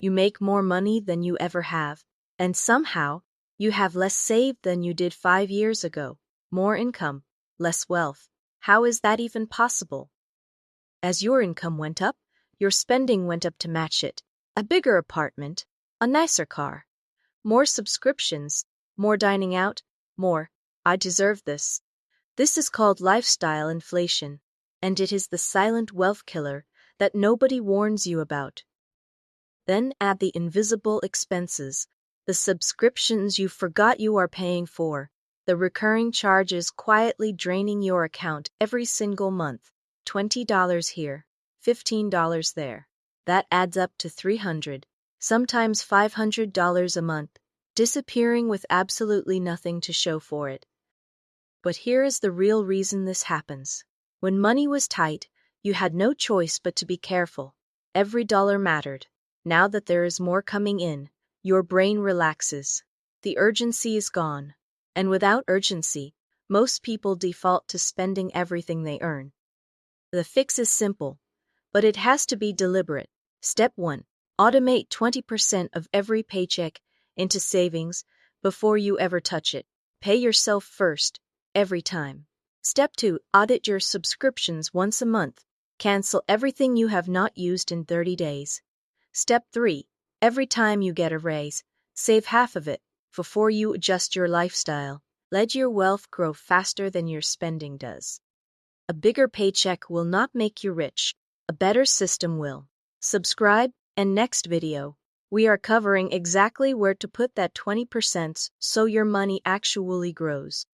You make more money than you ever have, and somehow, you have less saved than you did 5 years ago. More income, less wealth. How is that even possible? As your income went up, your spending went up to match it. A bigger apartment, a nicer car, more subscriptions, more dining out, more, I deserve this. This is called lifestyle inflation, and it is the silent wealth killer that nobody warns you about. Then add the invisible expenses, the subscriptions you forgot you are paying for, the recurring charges quietly draining your account every single month. $20 here, $15 there. That adds up to $300, sometimes $500 a month, disappearing with absolutely nothing to show for it. But here is the real reason this happens. When money was tight, you had no choice but to be careful. Every dollar mattered. Now that there is more coming in, your brain relaxes. The urgency is gone. And without urgency, most people default to spending everything they earn. The fix is simple, but it has to be deliberate. Step 1. Automate 20% of every paycheck into savings before you ever touch it. Pay yourself first, every time. Step 2. Audit your subscriptions once a month. Cancel everything you have not used in 30 days. Step 3. Every time you get a raise, save half of it before you adjust your lifestyle. Let your wealth grow faster than your spending does. A bigger paycheck will not make you rich. A better system will. Subscribe, and next video, we are covering exactly where to put that 20% so your money actually grows.